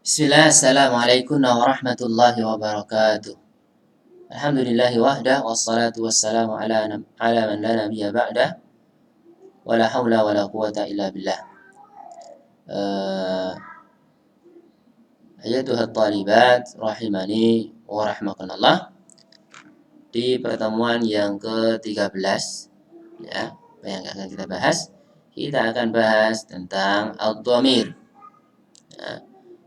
Bismillah, assalamualaikum warahmatullahi wabarakatuh. Alhamdulillahi wahdah, wassalatu wassalamu ala man la nabiyya ba'dah, wa la hawla wa la quwata illa billah. Ayatuhat talibat, rahimani wa rahmakanallah. Di pertemuan yang ke-13, ya, yang akan kita akan bahas tentang ad-dhamir. Ya.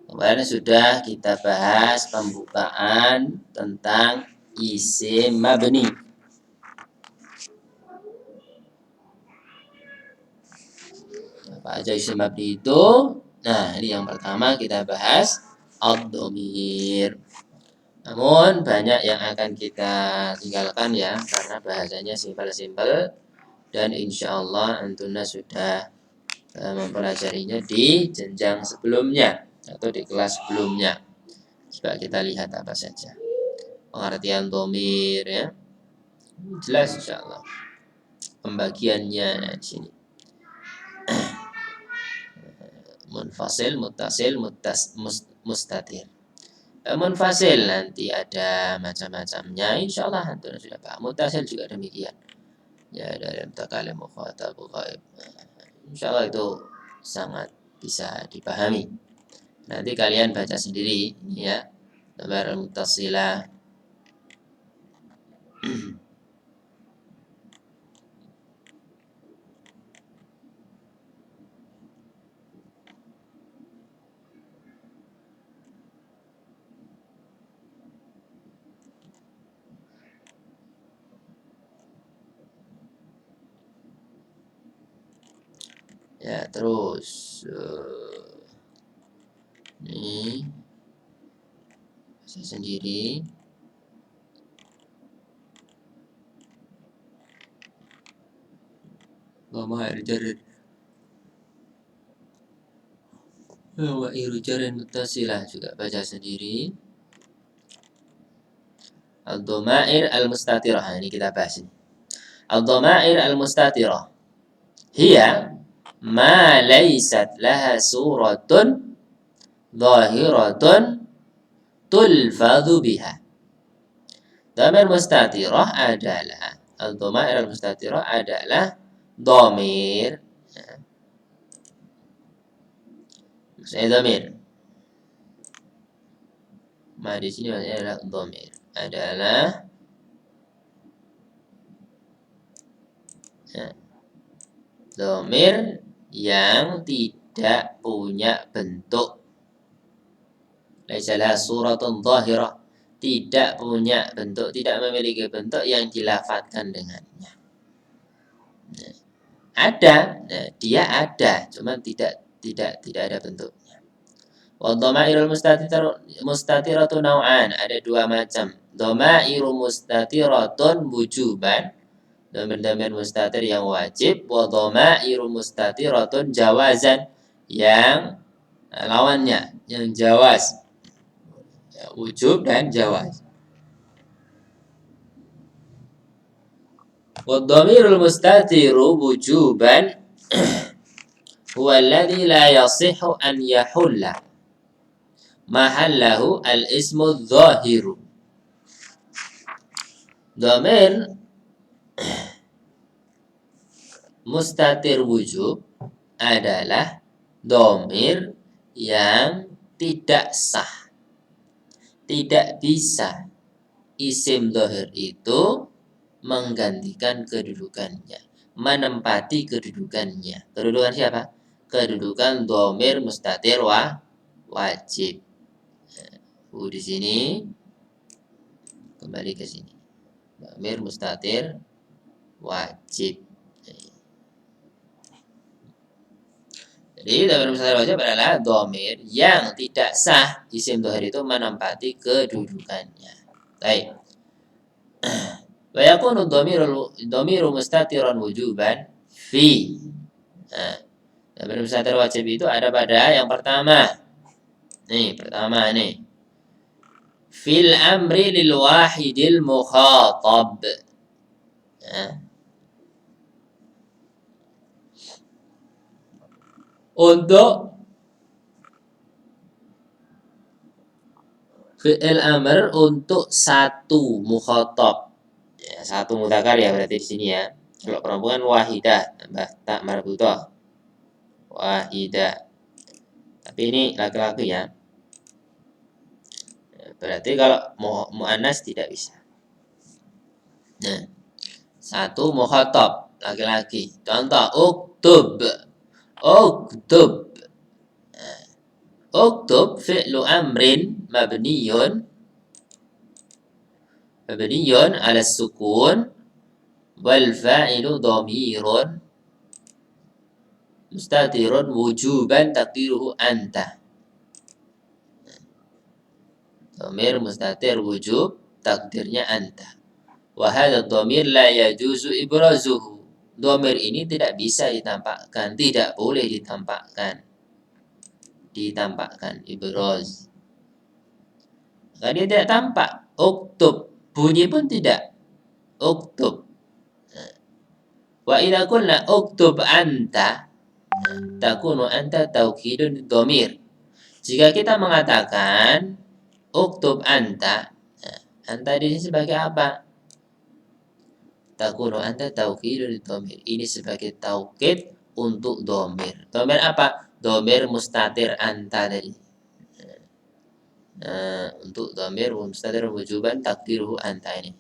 Kemarin sudah kita bahas pembukaan tentang isim mabni. Apa aja isim mabni itu? Nah, ini yang pertama kita bahas ad-dhamir. Namun banyak yang akan kita tinggalkan ya, karena bahasanya simpel-simpel dan insya Allah antuna sudah mempelajarinya di jenjang sebelumnya atau di kelas sebelumnya. Coba kita lihat apa saja pengertian dhamir ya. Jelas insya Allah pembagiannya di sini. Munfasil, muttasil, mustatir. Munfasil nanti ada macam-macamnya. Insya Allah antum sudah paham. Muttasil juga demikian. Ya, dari mutakalim, mukhatab, ghaib. Insya Allah itu sangat bisa dipahami. Nanti kalian baca sendiri ya. Nomor muttasilah. Ya, terus ini saya sendiri. Dhama'ir jarir. Dhama'ir jarir muttasilah juga baca sendiri. Al-dhama'ir al-mustatirah. Ini kita bahas ini. Al-dhama'ir al-mustatirah hiya ma laysat laha suratun zahiratun tulfadhu biha. Dhamir mustatirah adalah al-dhama'ir al-mustatirah adalah dhamir. Maksudnya dhamir. Ma di sini maksudnya adalah dhamir. Adalah dhamir yang tidak punya bentuk. Laisa laha suratun zahirah. Tidak punya bentuk, tidak memiliki bentuk yang dilafadzkan dengannya. Ada, dia ada, cuma tidak ada bentuknya. Wa dhamairul mustatiratu naw'an, ada dua macam. Dhamairu mustatiratun wujuban, dhamir mustatir yang wajib, wa dhamairu mustatiratun jawazan, yang lawannya, yang jawaz. Wujub dan jawaz. Wa dhamirul mustatiru wujuban huwa alladhi la yasihhu an yahulla mahallahu al-ismu dhahiru. Dhamir mustatir wujub adalah dhamir yang tidak sah. Tidak bisa isim dhahir itu menggantikan kedudukannya, menempati kedudukannya. Kedudukan siapa? Kedudukan dhamir mustatir wajib. Di sini kembali ke sini. Dhamir mustatir wajib. Jadi dhamir mustatir wajib adalah dhamir yang tidak sah isim dhahir itu menempati kedudukannya. Baik. Wa yakunu dhamiru mustatiran wujuban fi. Dhamir mustatir wajib itu ada pada yang pertama. Pertama nih. Fil amri lil wahidil mukhatab. Untuk fi'il amr untuk satu mukhatab. Ya, satu mudzakkar ya berarti di sini ya. Kalau perempuan wahidah tambah tak marbutah. Wahidah. Tapi ini laki-laki ya. Berarti kalau muannas tidak bisa. Nah, satu mukhatab laki-laki. Contoh uktub. Uktub. Uktub fi'lu amrin mabniyun ala sukun wal fa'ilu dhamirun mustatirun wujuban taqdiruhu anta. Dhamir mustatir wujub takdirnya anta. Wa hadha dhamir la yajuzu ibrazuhu. Dhamir ini tidak bisa ditampakkan, tidak boleh ditampakkan. Ditampakkan ibraz. Karena dia tidak tampak. Uktub, bunyi pun tidak. Uktub. Wa idza qulna uktub anta takunu anta taukidun dhamir. Jika kita mengatakan uktub anta, anta di sini sebagai apa? Takunu anta taukidun dhamir. Ini sebagai taukid untuk dhamir. Dhamir apa? Dhamir mustatir anta tadi. Untuk dhamir mustatir wujuban takdiruhu anta ini.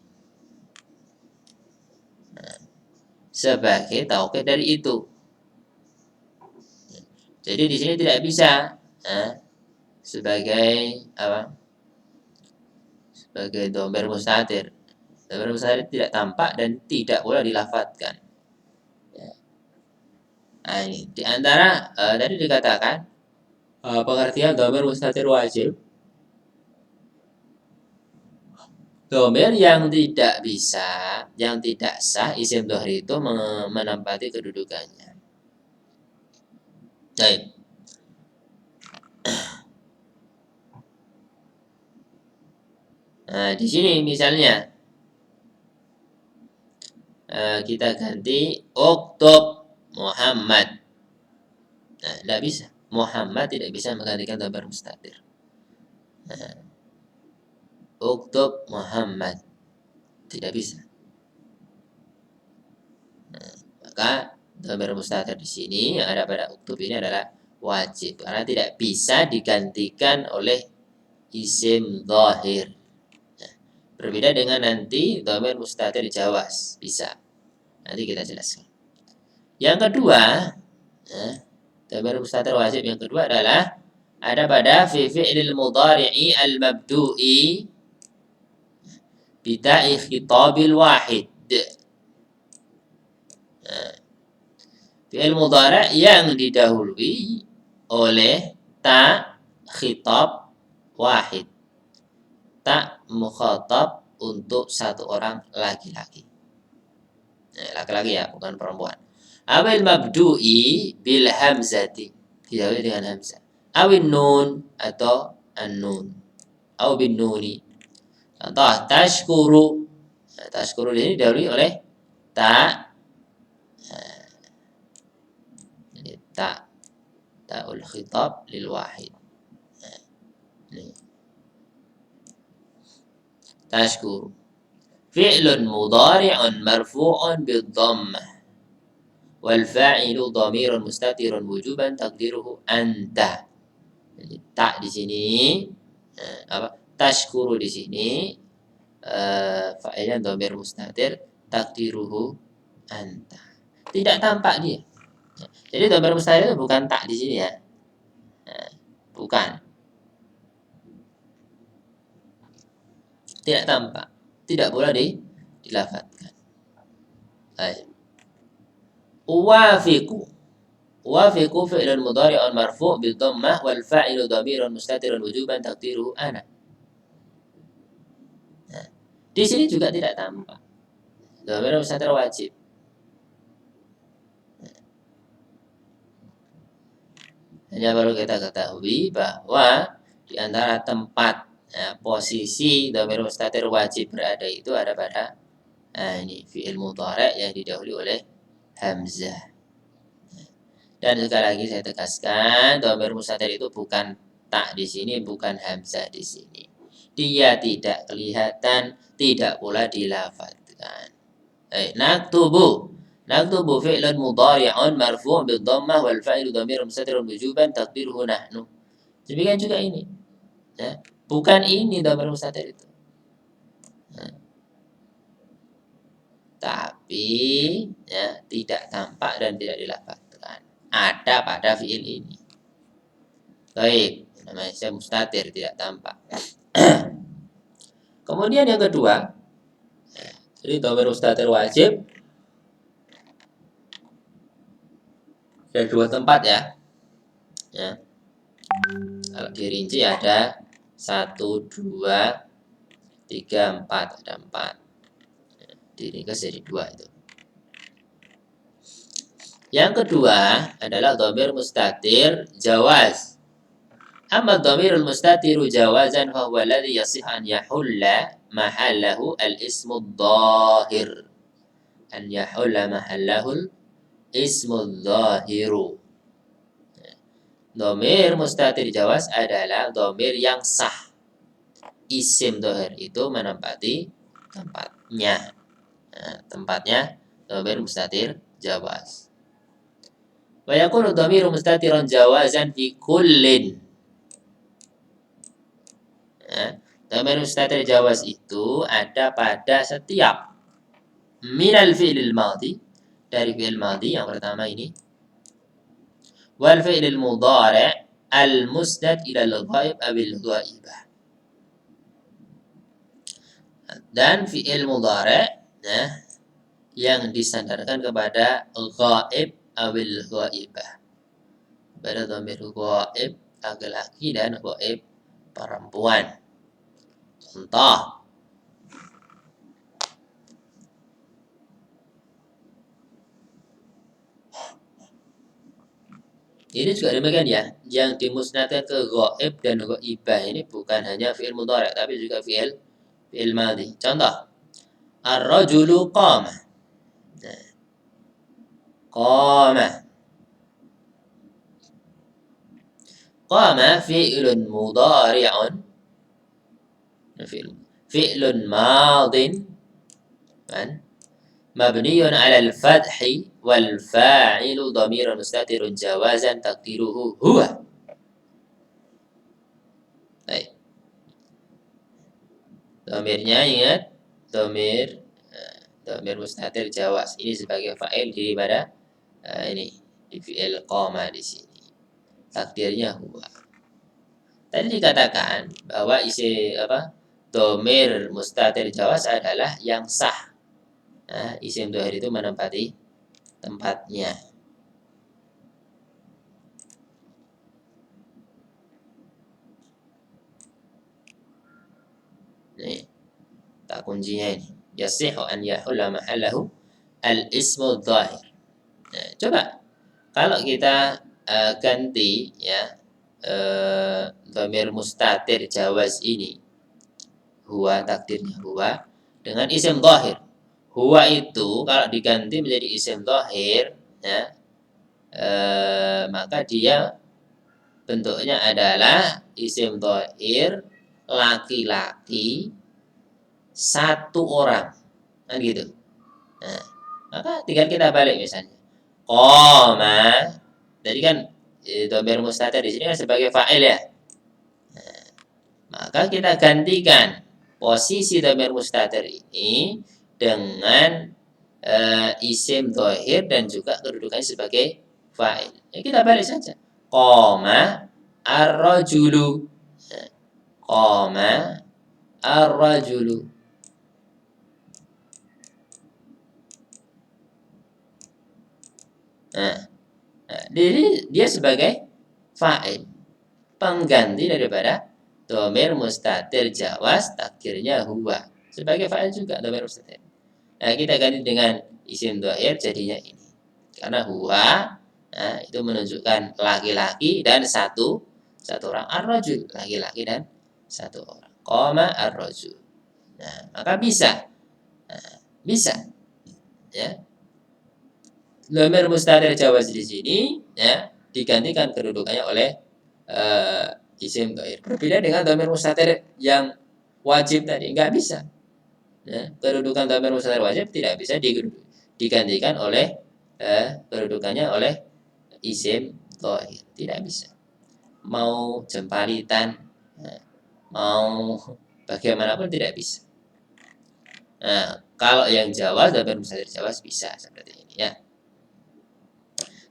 Sebagai taukid dari itu. Jadi di sini tidak bisa sebagai apa? Sebagai dhamir mustatir. Dhamir mustatir tidak tampak dan tidak boleh dilafadzkan. Nah, ini di antara tadi dikatakan pengertian dhamir mustatir wajib. Dhamir yang tidak bisa, yang tidak sah isim dhohri itu menempati kedudukannya. Baik. Nah, di sini misalnya kita ganti uktub Muhammad. Nah, tidak bisa. Muhammad tidak bisa menggantikan dhamir mustatir. Uktub Muhammad tidak bisa. Maka dhamir mustatir di sini yang ada pada uktub ini adalah wajib karena tidak bisa digantikan oleh isim dhahir. Berbeda dengan nanti dhamir mustatir jawaz, bisa. Nanti kita jelaskan. Yang kedua, dhamir mustatir wajib yang kedua adalah ada pada fi fi'lil mudhari'i al-mabdu'i bida'i khitabil wahid. Fi'il mudhari' yang didahului oleh ta khitab wahid. Ta mukhatab untuk satu orang laki-laki. Laki-laki ya, bukan perempuan. Awil mabdu'i bil hamzati. Didahului dengan hamzah. Awil nun atau an-nun. Aw bin nuni. Contoh tashkuru. Tashkuru ini didahului oleh ta. Jadi ta. Ta'ul khitab lil wahid. Tashkuru. Fi'lun mudhari'un marfu'un bid-dhammah. Wal fa'ilu dhamirun mustatirun wujuban taqdiruhu anta. Jadi ta di sini apa? Tashkuru di sini fa'ilnya dhamir mustatir taqdiruhu anta. Tidak tampak dia. Jadi dhamir mustatir itu bukan ta di sini ya. Bukan. Tidak tampak. Tidak boleh dilafadzkan. Baik. Uwafiqu. Uwafiqu fi'lun mudhari'un marfu' bid-dhammah wal fa'ilu dhamirun mustatirun wujuban taqdiruhu ana. Nah, di sini juga tidak tampak. Dhamir mustatir wajib. Hanya perlu kita ketahui bahwa di antara tempat posisi dhamir mustatir wajib berada itu ada pada ini fi'il mudhari' yang didahului oleh hamzah. Dan sekali lagi saya tegaskan, dhamir mustatir itu bukan ta di sini, bukan hamzah di sini. Dia tidak kelihatan, tidak pula dilafadzkan. Naktubu. Naktubu fi'lun mudhari'un marfu' bid-dhammah wal fa'ilu dhamirun mustatirun wujuban taqdiruhu nahnu. Demikian juga ini. Ya. Bukan ini dhamir mustatir itu. Nah, tapi ya, tidak tampak dan tidak dilafadzkan. Ada pada fi'il ini. Baik, namanya isim mustatir tidak tampak. Kemudian yang kedua, jadi dhamir mustatir wajib ada dua tempat ya. Ya. Kalau dirinci ada 1, 2, 3, 4, ada 4. Diringkas jadi 2 itu. Yang kedua adalah dhamir mustatir jawaz. Amma dhamirul mustatiru jawazan fa huwa alladhi yasih an yahulla mahallahu al-ismu dhahir. An yahulla mahallahu al-ismu dhahiru. Dhamir mustatir jawaz adalah dhamir yang sah. Isim dhahir itu menempati tempatnya. Nah, tempatnya dhamir mustatir jawaz. Wa yakunu dhamiru mustatiran jawazan fi kullin. Dhamir mustatir jawaz itu ada pada setiap minal fi'lil madhi, dari fi'il madhi yang pertama ini, wal fi'lil mudhari' al musnad ila al-ghaib awil ghaibah, dan fi'il mudhari' yang disandarkan kepada ghaib awil ghaibah, pada dhamir ghaib laki-laki dan ghaib perempuan. Contoh, ini juga demikian ya. Yang dimusnadkan ke ghaib dan ghaibah ini bukan hanya fi'il mudhari' tapi juga fi'il madhi. Contoh, ar-rajulu qama. Qama. Qama fi'lun mudhari'un. Fi'lun madin. Mabniyun 'ala al-fathi wal fa'ilu dhamirun mustatirun jawazan taqdiruhu huwa. Baik. Dhamirnya ingat, dhamir mustatir jawaz. Ini sebagai fa'il daripada ini di fi'il qama di sini. Takdirnya huwa. Tadi dikatakan bahwa dhamir mustatir jawaz adalah yang sah. Nah, isim dhahir itu menempati tempatnya. Nih, tak kuncinya ini. Yasihu an yahulla mahallahu al-ismu dhahir. Nah, coba kalau kita ganti ya dhamir mustatir jawaz ini, huwa, takdirnya huwa, dengan isim dhahir. Huwa itu kalau diganti menjadi isim dhahir ya, maka dia bentuknya adalah isim dhahir laki-laki satu orang, kan gitu. Nah, maka tinggal kita balik misalnya. Qoma, jadi kan dhamir mustatir di sini kan sebagai fa'il ya. Nah, maka kita gantikan posisi dhamir mustatir ini dengan isim dhahir dan juga kedudukannya sebagai fa'il. Ya, kita balik saja. Qoma ar-rajulu. Qoma ar-rajulu. Nah, jadi dia sebagai fa'il, pengganti daripada dhamir mustatir jawaz, takdirnya huwa. Sebagai fa'il juga dhamir mustatir. Nah, kita ganti dengan isim dhahir jadinya ini. Karena huwa itu menunjukkan laki-laki dan satu orang, ar-rajul, laki-laki dan satu orang. Qoma ar-rajul. Nah, maka bisa. Bisa. Ya. Dhamir mustatir jawaz di sini ya digantikan kedudukannya oleh isim dhahir. Berbeda dengan dhamir mustatir yang wajib tadi, nggak bisa. Ya, kedudukan dhamir mustatir wajib tidak bisa digantikan oleh kedudukannya oleh isim dhahir, tidak bisa. Mau jempalitan, mau bagaimanapun tidak bisa. Nah, kalau yang Jawa, dhamir mustatir Jawa bisa seperti ini ya.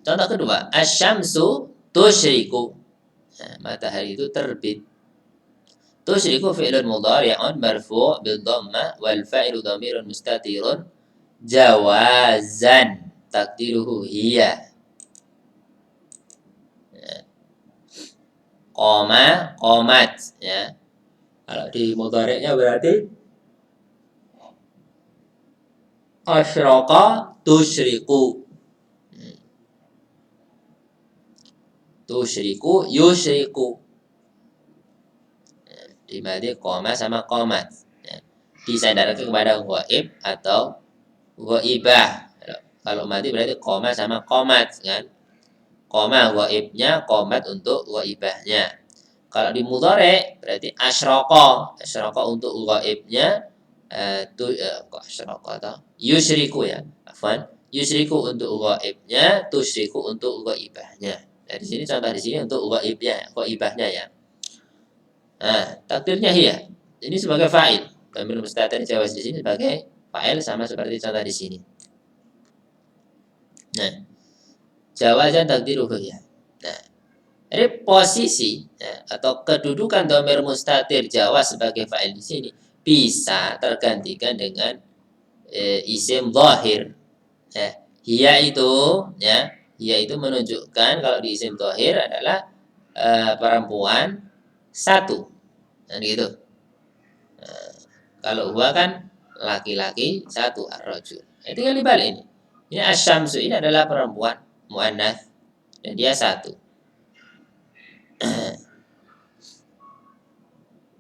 Contoh kedua, asyamsu tusyriku. Nah, matahari itu terbit. Tusyriku fi'lun mudhari'un marfu' bil dhammah wal fa'ilu dhamirun mustatirun jawazan takdiruhu hiya. Qoma, qomat ya. Kalau di mudhari'nya berarti asyraqa tusyriku. Tusyriku yusyriku. Di madi qoma sama qomat. Ya. Disandarkan kepada ghaib atau ghaibah. Kalau madi berarti qoma sama qomat kan. Qoma ghaibnya, qomat untuk ghaibahnya. Kalau di mudhari berarti asyraqa. Asyraqa untuk ghaibnya, kok asyraqa atau yusyriku ya. Afwan. Yusyriku untuk ghaibnya, tusyriku untuk ghaibahnya. Nah, di sini contoh di sini untuk ghaibahnya ya. Nah, takdirnya hiya. Ini sebagai fa'il. Dhamir mustatir jawaz di sini sebagai fa'il sama seperti contoh di sini. Nah, jawazan takdiruhu hiya. Nah, jadi posisi ya, atau kedudukan dhamir mustatir jawaz sebagai fa'il di sini bisa tergantikan dengan isim dhahir. Ya, hiya itu menunjukkan kalau di isim dhahir adalah perempuan satu. Dan gitu. Nah, kalau huwa kan laki-laki satu ar-rajul. Tinggal dibalik ini. Ini asyamsu ini adalah perempuan muannats dan dia satu.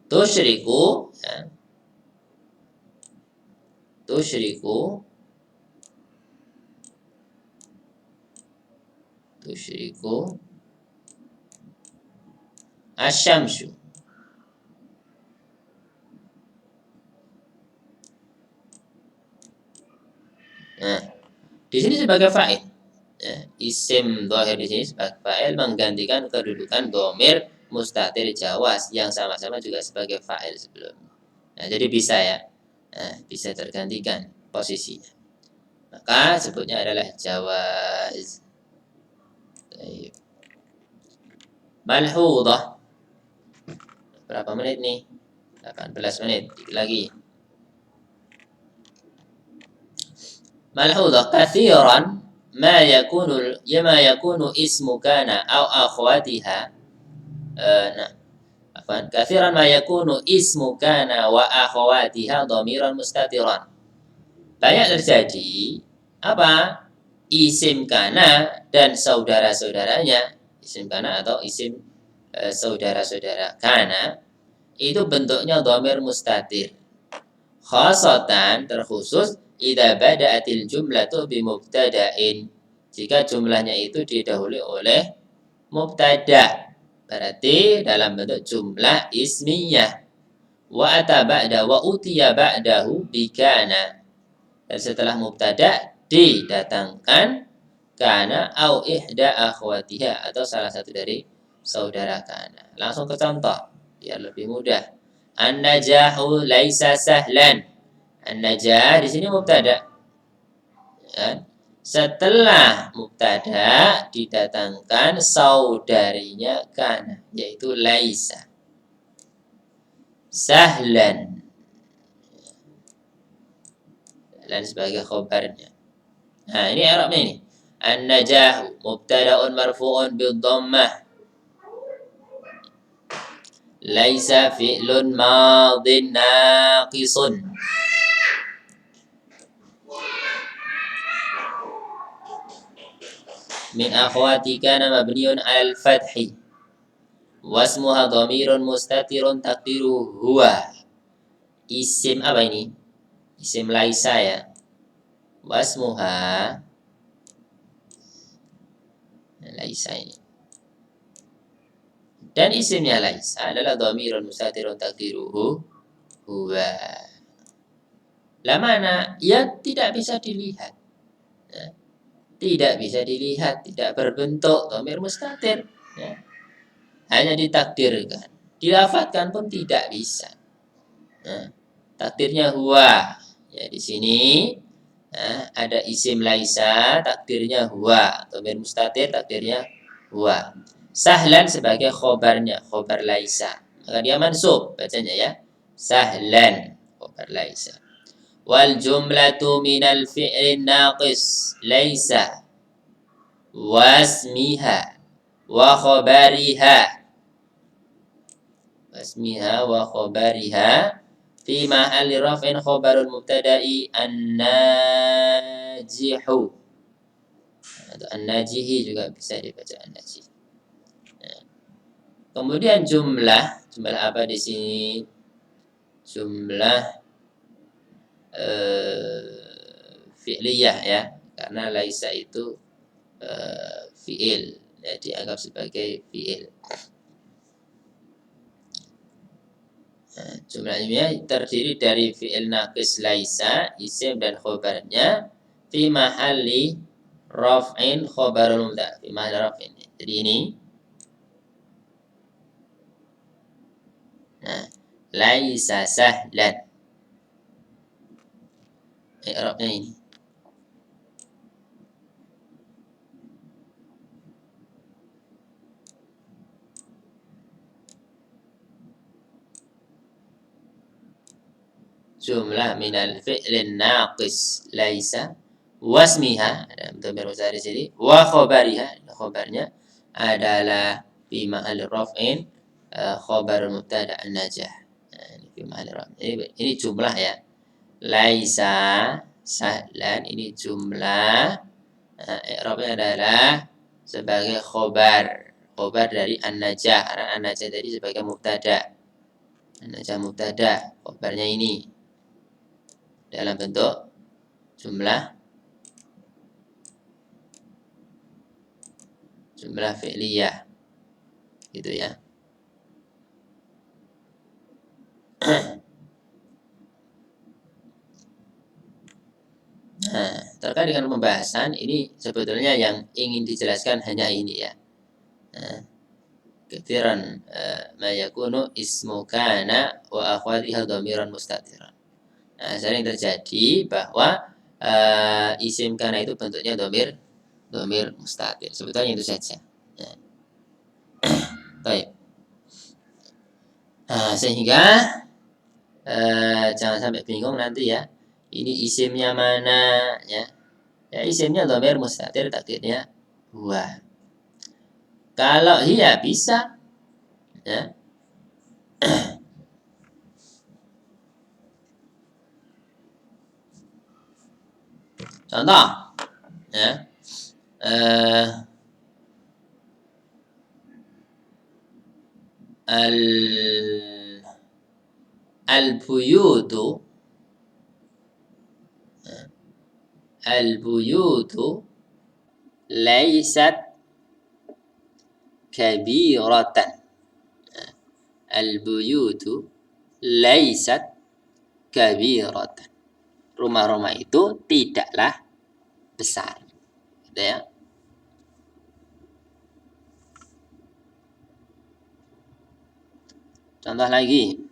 Tusyriku ya. Tusyriku asyamsu. Nah, di sini sebagai fa'il. Ya, isim dhahir di sini sebagai fa'il menggantikan kedudukan dhamir mustatir jawaz yang sama-sama juga sebagai fa'il sebelumnya. Nah, jadi bisa ya. Nah, bisa tergantikan posisinya. Maka sebutnya adalah jawaz. Baik. Malhudhah. Berapa menit nih? 18 menit. Lagi. Malhudhah kathiran ma yakunu ismu kana au akhwatiha. Nah, afwan. Kathiran ma yakunu ismu kana wa akhwatiha dhamiran mustatiran. Banyak terjadi apa? Isim kana dan saudara-saudaranya, isim kana atau isim saudara-saudara kana itu bentuknya dhamir mustatir. Khasatan terkhusus idza bada'atil jumlatu bi mubtada'in. Jika jumlahnya itu didahului oleh mubtada. Berarti dalam bentuk jumlah ismiyah. Wa ata ba'da wa utiya ba'dahu bi kana. Dan setelah mubtada didatangkan kana au ihda akhwatiha atau salah satu dari saudara kana. Langsung ke contoh biar lebih mudah. An-najahu laisa sahlan. An-najah di sini mubtada. Ya. Setelah mubtada didatangkan saudarinya kana yaitu laisa. Sahlan. Dan sebagai khobarnya. Nah, ini i'rabnya ini. An-najah mubtada'un marfu'un bil dhammah. Laisa fi'lun madin naqisun. Min akhwati kana mabniun 'alal fathi. Wasmuha dhamirun mustatirun taqdiruhu huwa. Isim apa ini? Isim laisa ya. Wasmuha laisa ini. Dan isimnya laisa adalah dhamirun mustatirun taqdiruhu huwa. Lah mana? Ya tidak bisa dilihat. Ya. Tidak bisa dilihat, tidak berbentuk dhamir mustatir. Ya. Hanya ditakdirkan. Dilafadzkan pun tidak bisa. Nah, takdirnya huwa. Ya, di sini ada isim laisa, takdirnya huwa. Dhamir mustatir, takdirnya huwa. Sahlan sebagai khobarnya, khobar laisa. Maka dia mansub bacanya ya. Sahlan, khobar laisa. Wal jumlatu minal fi'lin naqis laisa wasmiha wa khobariha. Wasmiha wa khobariha fi mahalli raf'in khobarul mubtada'i an-najihu atau an-najihi juga bisa dibaca an-najih. Nah, kemudian jumlah apa di sini? Jumlah fi'liyah ya, karena laisa itu fi'il, ya, dianggap sebagai fi'il. Nah, jumlahnya terdiri dari fi'il naqis laisa, isim dan khobarnya, fi mahalli raf'in khobarul mubtada, fi mahalli raf'in. Jadi ini, nah, laisa sahlan. I'rabnya ini. Jumlah minal fi'lin naqis laisa wasmiha, ada dhamir mudhari di sini, wa khobariha, khobarnya adalah fi mahal raf'in khobarul mubtada an-najah. Nah, ini fi mahal raf'in. Ini jumlah ya. Laisa sahlan, ini jumlah. I'rabnya adalah sebagai khobar. Khobar dari an-najah. Karena an-najah tadi sebagai mubtada. An-najah mubtada. Khobarnya ini dalam bentuk jumlah fi'liyah gitu ya. Nah, terkait dengan pembahasan ini sebetulnya yang ingin dijelaskan hanya ini ya. Nah, katsiran ma yakunu ismu kana wa akhwatiha dhamiran mustatiran. Nah, sering terjadi bahwa isim kana itu bentuknya dhamir mustatir. Sebetulnya itu saja. Nah, baik. Nah, sehingga jangan sampai bingung nanti ya. Ini isimnya mana ya? Ya isimnya dhamir mustatir, takdirnya huwa. Kalau hiya bisa ya. Contoh ya. Al-buyutu laysat kabiratan. Al-buyutu laysat kabiratan. Rumah-rumah itu tidaklah besar. Gitu ya. Contoh lagi.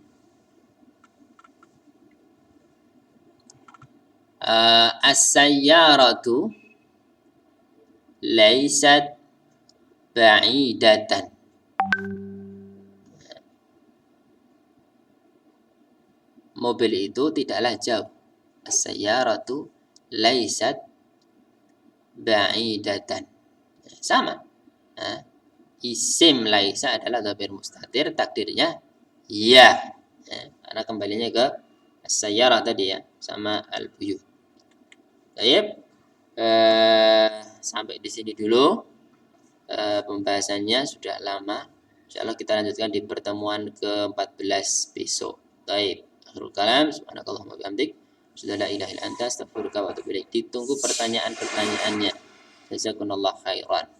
As-sayyaratu laysat ba'idatan. Mobil itu tidaklah jauh. As-sayyaratu laysat ba'idatan. Sama. Isim laisa adalah dhamir mustatir, takdirnya ya. Karena kembalinya ke as-sayyarah tadi ya, sama al-buyut. Baik. Sampai di sini dulu pembahasannya, sudah lama. Insyaallah kita lanjutkan di pertemuan ke-14 besok. Baik. Akhirul kalam, subhanakallahumma wa bihamdik, asyhadu an la ilaha illa anta, astaghfiruka wa atubu ilaik. Ditunggu pertanyaan-pertanyaannya. Jazakumullah khairan.